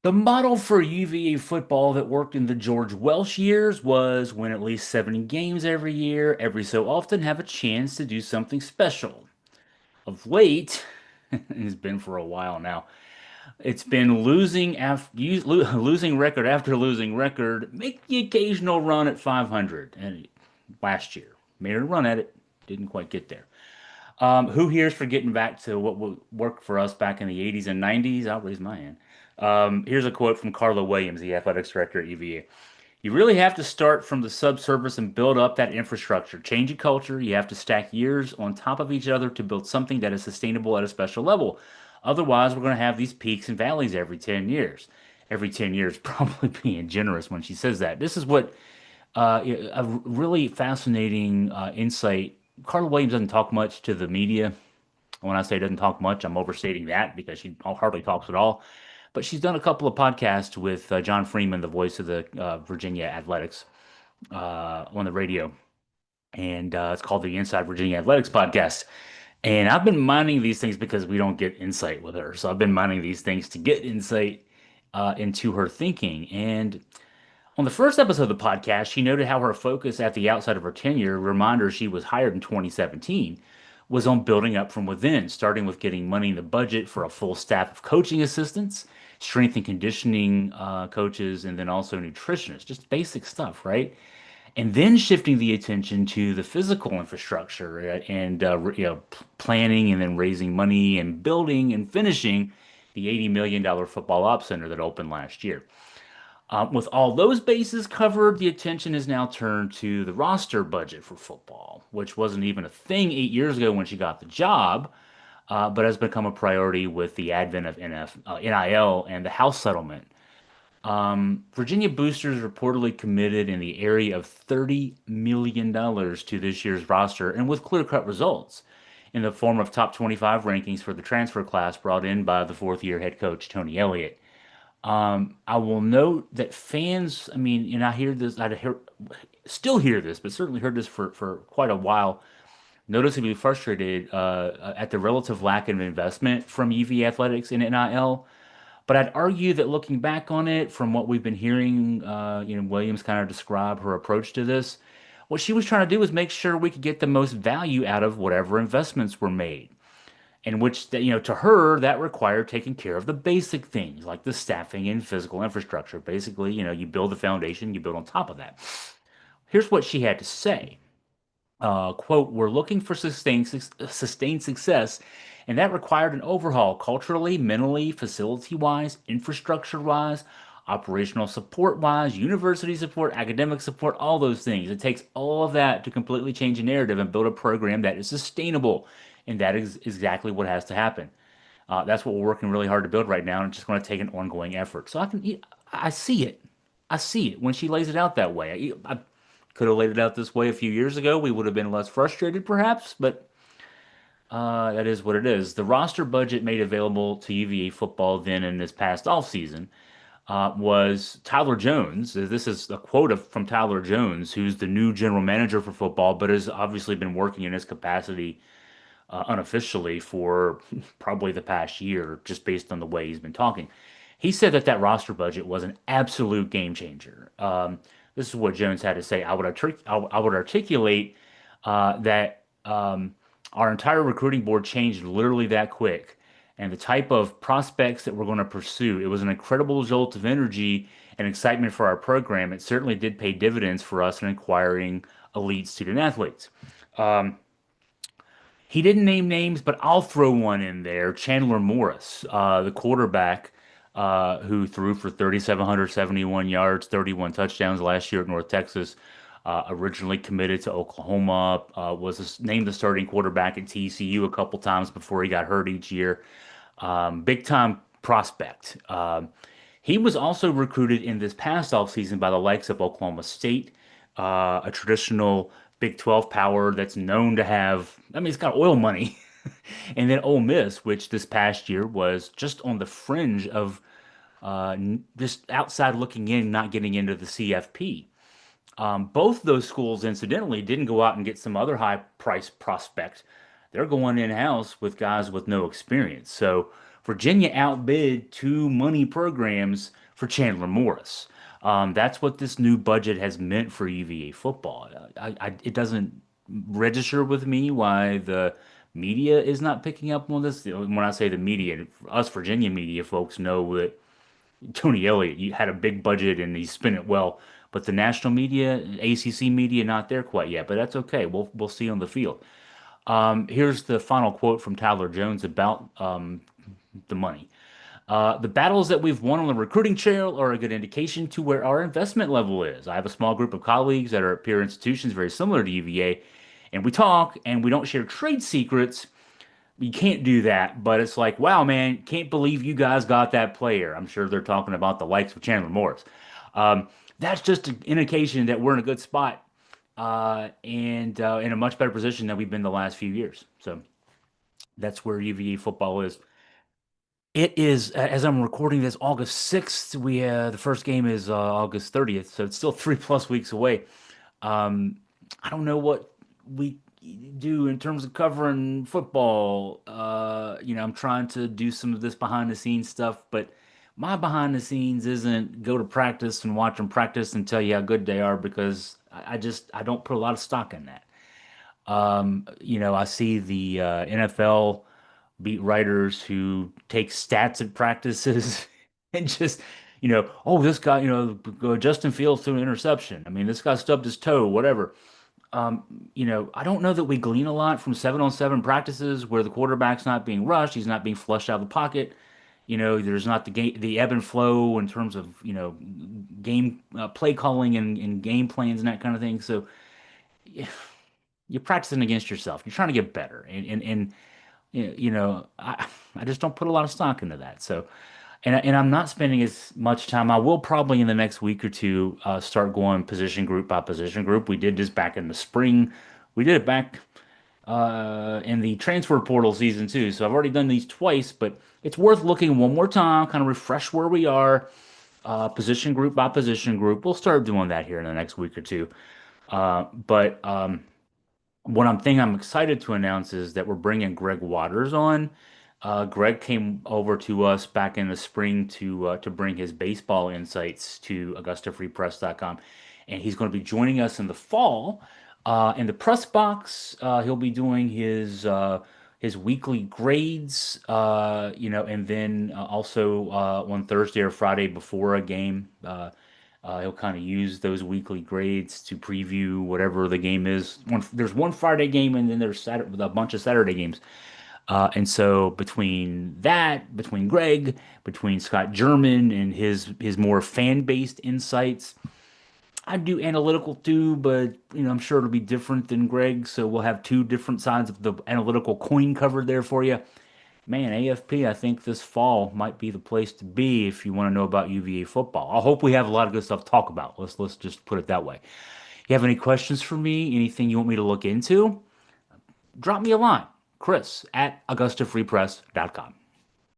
The model for UVA football that worked in the George Welsh years was win at least 70 games every year, every so often have a chance to do something special. Of late, it's been for a while now, it's been losing record after losing record, make the occasional run at 500. And last year, made a run at it, didn't quite get there. Who here's for getting back to what worked for us back in the 80s and 90s? I'll raise my hand. Here's a quote from Carla Williams, the athletics director at UVA. You really have to start from the subsurface and build up that infrastructure. Change a culture. You have to stack years on top of each other to build something that is sustainable at a special level. Otherwise, we're going to have these peaks and valleys every 10 years. Every 10 years, probably being generous when she says that. This is what a really fascinating insight. Carla Williams doesn't talk much to the media. When I say doesn't talk much, I'm overstating that because she hardly talks at all. But she's done a couple of podcasts with John Freeman, the voice of the Virginia Athletics, on the radio. And it's called the Inside Virginia Athletics Podcast. And I've been mining these things because we don't get insight with her. So I've been mining these things to get insight into her thinking. And on the first episode of the podcast, she noted how her focus at the outset of her tenure, reminder she was hired in 2017, was on building up from within, starting with getting money in the budget for a full staff of coaching assistants, strength and conditioning coaches, and then also nutritionists, just basic stuff, right? And then shifting the attention to the physical infrastructure and planning and then raising money and building and finishing the $80 million football ops center that opened last year. With all those bases covered, the attention is now turned to the roster budget for football, which wasn't even a thing 8 years ago when she got the job, but has become a priority with the advent of NIL and the House settlement. Virginia boosters reportedly committed in the area of $30 million to this year's roster, and with clear-cut results in the form of top 25 rankings for the transfer class brought in by the fourth-year head coach Tony Elliott. I will note that fans, I mean, and still hear this, but certainly heard this for quite a while, noticeably frustrated at the relative lack of investment from UV Athletics in NIL. But I'd argue that looking back on it, from what we've been hearing, Williams kind of describe her approach to this. What she was trying to do was make sure we could get the most value out of whatever investments were made. In which, to her, that required taking care of the basic things like the staffing and physical infrastructure. Basically, you build the foundation, you build on top of that. Here's what she had to say. Quote, we're looking for sustained success, and that required an overhaul culturally, mentally, facility-wise, infrastructure-wise, operational support-wise, university support, academic support, all those things. It takes all of that to completely change a narrative and build a program that is sustainable, and that is exactly what has to happen. That's what we're working really hard to build right now, and it's just going to take an ongoing effort. So I see it. I see it when she lays it out that way. I could have laid it out this way a few years ago. We would have been less frustrated, perhaps, but that is what it is. The roster budget made available to UVA football then in this past offseason was Tyler Jones. This is a quote from Tyler Jones, who's the new general manager for football, but has obviously been working in his capacity unofficially for probably the past year, just based on the way he's been talking. He said that roster budget was an absolute game changer. This is what Jones had to say. I would articulate that our entire recruiting board changed literally that quick. And the type of prospects that we're going to pursue, it was an incredible jolt of energy and excitement for our program. It certainly did pay dividends for us in acquiring elite student athletes. Um, he didn't name names, but I'll throw one in there. Chandler Morris, the quarterback, who threw for 3,771 yards, 31 touchdowns last year at North Texas. Originally committed to Oklahoma, was named the starting quarterback at TCU a couple times before he got hurt each year. Big time prospect. He was also recruited in this past offseason by the likes of Oklahoma State, a traditional Big 12 power that's known to have, I mean, it's got oil money. And then Ole Miss, which this past year was just on the fringe of just outside looking in, not getting into the CFP. Both those schools, incidentally, didn't go out and get some other high price prospect. They're going in-house with guys with no experience. So Virginia outbid two money programs for Chandler Morris. That's what this new budget has meant for UVA football. It doesn't register with me why the media is not picking up on this. When I say the media, us Virginia media folks know that Tony Elliott you had a big budget and he spent it well, but the national media, ACC media, not there quite yet. But that's okay. We'll see on the field. Here's the final quote from Tyler Jones about the money. The battles that we've won on the recruiting trail are a good indication to where our investment level is. I have a small group of colleagues that are at peer institutions very similar to UVA, and we talk and we don't share trade secrets. You can't do that, but it's like, wow, man, can't believe you guys got that player. I'm sure they're talking about the likes of Chandler Morris. That's just an indication that we're in a good spot and in a much better position than we've been the last few years. So that's where UVA football is. It is, as I'm recording this, August 6th. The first game is August 30th, so it's still 3+ weeks away. Um, I don't know what we do in terms of covering football. I'm trying to do some of this behind the scenes stuff, but my behind the scenes isn't go to practice and watch them practice and tell you how good they are because I don't put a lot of stock in that. I see the NFL beat writers who take stats at practices and just, oh, this guy, Justin Fields threw an interception. I mean, this guy stubbed his toe, whatever. I don't know that we glean a lot from 7-on-7 practices where the quarterback's not being rushed, he's not being flushed out of the pocket. There's not the ebb and flow in terms of, game play calling and game plans and that kind of thing. So you're practicing against yourself. You're trying to get better. And I just don't put a lot of stock into that. So, and I'm not spending as much time. I will probably in the next week or two start going position group by position group. We did this back in the spring. We did it back in the transfer portal season too. So I've already done these twice, but it's worth looking one more time, kind of refresh where we are, position group by position group. We'll start doing that here in the next week or two. But what I'm excited to announce is that we're bringing Greg Waters on. Greg came over to us back in the spring to bring his baseball insights to AugustaFreePress.com, and he's going to be joining us in the fall in the press box. He'll be doing his weekly grades, and then also on Thursday or Friday before a game. He'll kind of use those weekly grades to preview whatever the game is. There's one Friday game and then there's a bunch of Saturday games. And so between Greg, between Scott German and his more fan-based insights, I do analytical too, but I'm sure it'll be different than Greg. So we'll have two different sides of the analytical coin covered there for you. Man, AFP, I think this fall might be the place to be if you want to know about UVA football. I hope we have a lot of good stuff to talk about. Let's just put it that way. You have any questions for me? Anything you want me to look into? Drop me a line, Chris at AugustaFreePress.com.